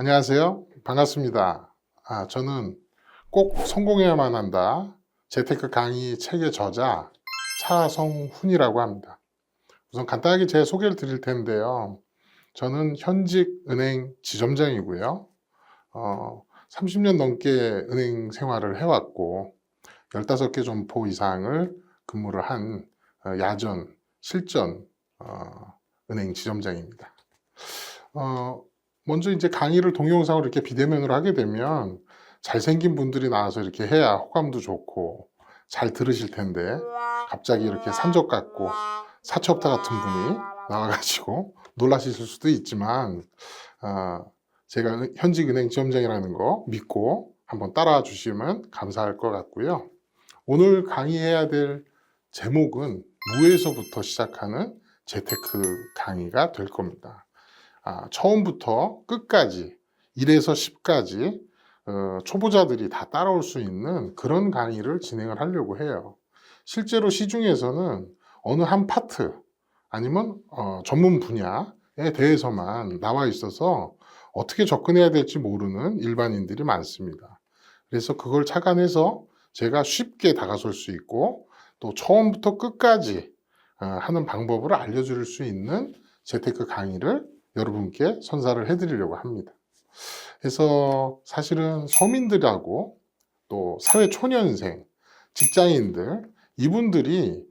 안녕하세요. 반갑습니다. 저는 꼭 성공해야만 한다. 재테크 강의 책의 저자 차성훈이라고 합니다. 우선 간단하게 제 소개를 드릴 텐데요. 저는 현직 은행 지점장이고요. 30년 넘게 은행 생활을 해왔고 15개 점포 이상을 근무를 한 야전, 실전 은행 지점장입니다. 먼저 이제 강의를 동영상으로 이렇게 비대면으로 하게 되면 잘생긴 분들이 나와서 이렇게 해야 호감도 좋고 잘 들으실 텐데 갑자기 이렇게 산적 같고 사채업자 같은 분이 나와가지고 놀라실 수도 있지만 제가 현직 은행 지점장이라는 거 믿고 한번 따라와 주시면 감사할 것 같고요. 오늘 강의해야 될 제목은 무에서부터 시작하는 재테크 강의가 될 겁니다. 처음부터 끝까지 1에서 10까지 초보자들이 다 따라올 수 있는 그런 강의를 진행을 하려고 해요. 실제로 시중에서는 어느 한 파트 아니면 전문 분야에 대해서만 나와 있어서 어떻게 접근해야 될지 모르는 일반인들이 많습니다. 그래서 그걸 착안해서 제가 쉽게 다가설 수 있고 또 처음부터 끝까지 하는 방법을 알려줄 수 있는 재테크 강의를 여러분께 선사를 해드리려고 합니다. 그래서 사실은 서민들하고 또 사회 초년생, 직장인들 이분들이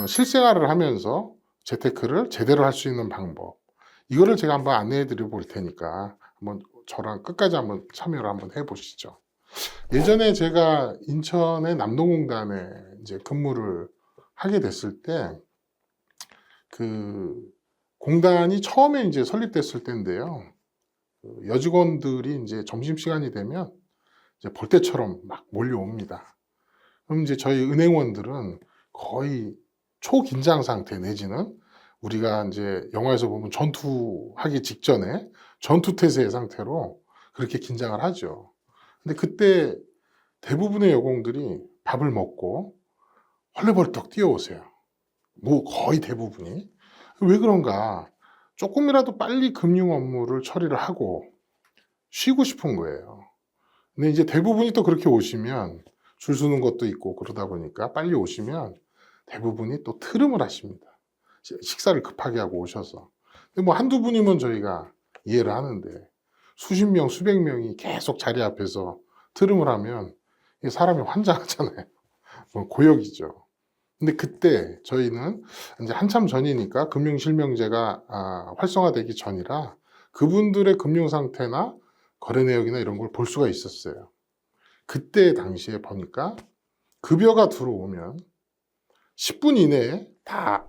실생활을 하면서 재테크를 제대로 할 수 있는 방법 이거를 제가 한번 안내해 드려 볼 테니까 한번 저랑 끝까지 한번 참여를 한번 해 보시죠. 예전에 제가 인천의 남동공단에 이제 근무를 하게 됐을 때 그 공단이 처음에 이제 설립됐을 때인데요. 여직원들이 이제 점심시간이 되면 이제 벌떼처럼 막 몰려옵니다. 그럼 이제 저희 은행원들은 거의 초긴장 상태 내지는 우리가 이제 영화에서 보면 전투하기 직전에 전투태세 상태로 그렇게 긴장을 하죠. 근데 그때 대부분의 여공들이 밥을 먹고 헐레벌떡 뛰어오세요. 뭐 거의 대부분이. 왜 그런가? 조금이라도 빨리 금융 업무를 처리를 하고 쉬고 싶은 거예요. 근데 이제 대부분이 또 그렇게 오시면 줄 서는 것도 있고 그러다 보니까 빨리 오시면 대부분이 또 트름을 하십니다. 식사를 급하게 하고 오셔서. 근데 뭐 한두 분이면 저희가 이해를 하는데 수십 명, 수백 명이 계속 자리 앞에서 트름을 하면 사람이 환장하잖아요. 고역이죠. 근데 그때 저희는 이제 한참 전이니까 금융실명제가 활성화되기 전이라 그분들의 금융 상태나 거래 내역이나 이런 걸 볼 수가 있었어요. 그때 당시에 보니까 급여가 들어오면 10분 이내에 다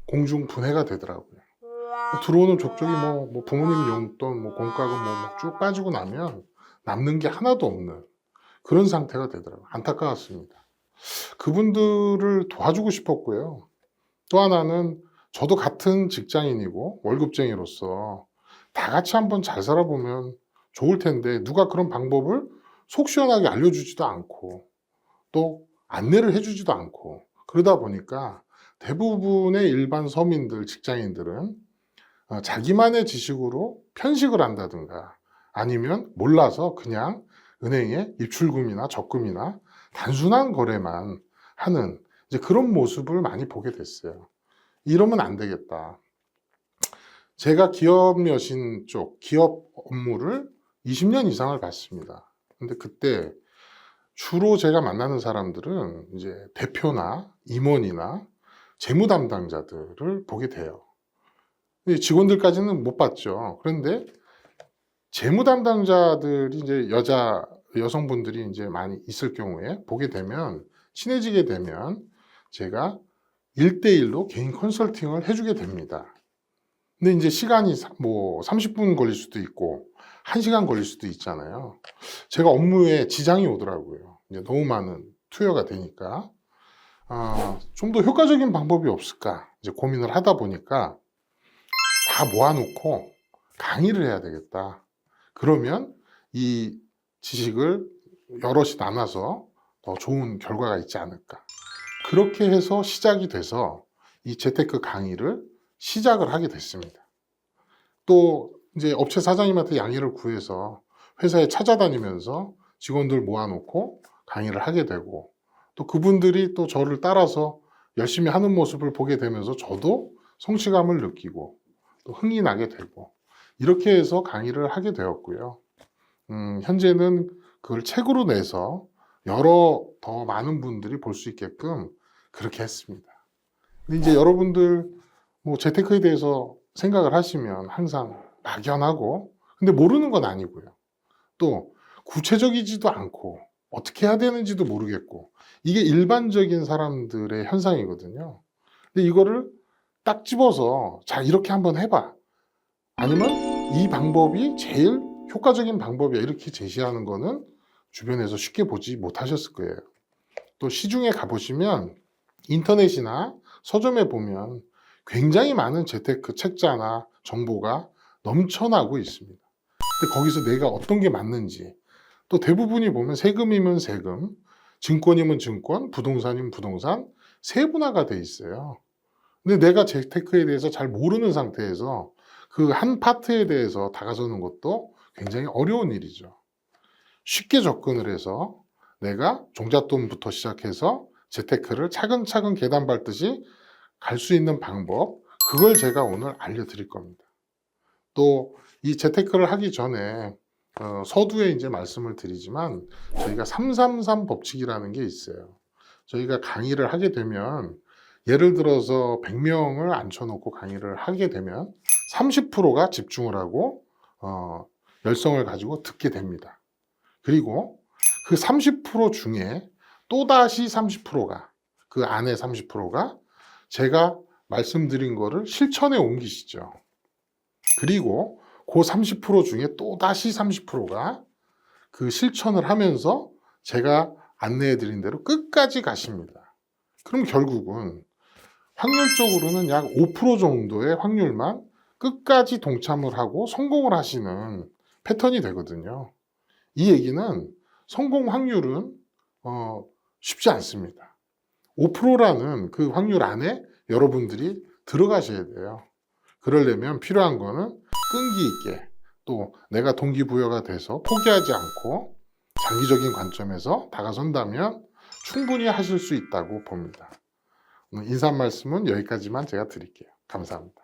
공중 분해가 되더라고요. 들어오는 족족이 뭐 부모님 용돈, 뭐 공과금 뭐 쭉 빠지고 나면 남는 게 하나도 없는 그런 상태가 되더라고요. 안타까웠습니다. 그분들을 도와주고 싶었고요. 또 하나는 저도 같은 직장인이고 월급쟁이로서 다 같이 한번 잘 살아보면 좋을 텐데 누가 그런 방법을 속 시원하게 알려주지도 않고 또 안내를 해주지도 않고 그러다 보니까 대부분의 일반 서민들, 직장인들은 자기만의 지식으로 편식을 한다든가 아니면 몰라서 그냥 은행에 입출금이나 적금이나 단순한 거래만 하는 이제 그런 모습을 많이 보게 됐어요. 이러면 안 되겠다. 제가 기업 여신 쪽 기업 업무를 20년 이상을 봤습니다. 근데 그때 주로 제가 만나는 사람들은 이제 대표나 임원이나 재무 담당자들을 보게 돼요. 직원들까지는 못 봤죠. 그런데 재무 담당자들이 이제 여성분들이 이제 많이 있을 경우에 보게 되면 친해지게 되면 제가 1대1로 개인 컨설팅을 해주게 됩니다. 근데 이제 시간이 뭐 30분 걸릴 수도 있고 1시간 걸릴 수도 있잖아요. 제가 업무에 지장이 오더라고요. 이제 너무 많은 투여가 되니까 좀 더 효과적인 방법이 없을까 이제 고민을 하다 보니까 다 모아놓고 강의를 해야 되겠다. 그러면 이 지식을 여럿이 나눠서 더 좋은 결과가 있지 않을까. 그렇게 해서 시작이 돼서 이 재테크 강의를 시작을 하게 됐습니다. 또 이제 업체 사장님한테 양해를 구해서 회사에 찾아다니면서 직원들 모아놓고 강의를 하게 되고, 또 그분들이 또 저를 따라서 열심히 하는 모습을 보게 되면서 저도 성취감을 느끼고 또 흥이 나게 되고, 이렇게 해서 강의를 하게 되었고요. 현재는 그걸 책으로 내서 여러 더 많은 분들이 볼 수 있게끔 그렇게 했습니다. 근데 이제 여러분들 뭐 재테크에 대해서 생각을 하시면 항상 막연하고, 근데 모르는 건 아니고요. 또 구체적이지도 않고 어떻게 해야 되는지도 모르겠고, 이게 일반적인 사람들의 현상이거든요. 근데 이거를 딱 집어서 자, 이렇게 한번 해봐, 아니면 이 방법이 제일 효과적인 방법이야, 이렇게 제시하는 거는 주변에서 쉽게 보지 못하셨을 거예요. 또 시중에 가보시면 인터넷이나 서점에 보면 굉장히 많은 재테크 책자나 정보가 넘쳐나고 있습니다. 근데 거기서 내가 어떤 게 맞는지, 또 대부분이 보면 세금이면 세금, 증권이면 증권, 부동산이면 부동산, 세분화가 돼 있어요. 근데 내가 재테크에 대해서 잘 모르는 상태에서 그 한 파트에 대해서 다가서는 것도 굉장히 어려운 일이죠. 쉽게 접근을 해서 내가 종잣돈부터 시작해서 재테크를 차근차근 계단 밟듯이 갈 수 있는 방법, 그걸 제가 오늘 알려드릴 겁니다. 또 이 재테크를 하기 전에 서두에 이제 말씀을 드리지만, 저희가 333 법칙이라는 게 있어요. 저희가 강의를 하게 되면, 예를 들어서 100명을 앉혀놓고 강의를 하게 되면 30%가 집중을 하고 열성을 가지고 듣게 됩니다. 그리고 그 30% 중에 또다시 30%가, 그 안에 30%가 제가 말씀드린 거를 실천에 옮기시죠. 그리고 그 30% 중에 또다시 30%가 그 실천을 하면서 제가 안내해 드린 대로 끝까지 가십니다. 그럼 결국은 확률적으로는 약 5% 정도의 확률만 끝까지 동참을 하고 성공을 하시는 패턴이 되거든요. 이 얘기는 성공 확률은 쉽지 않습니다. 5%라는 그 확률 안에 여러분들이 들어가셔야 돼요. 그러려면 필요한 거는 끈기 있게, 또 내가 동기부여가 돼서 포기하지 않고 장기적인 관점에서 다가선다면 충분히 하실 수 있다고 봅니다. 오늘 인사 말씀은 여기까지만 제가 드릴게요. 감사합니다.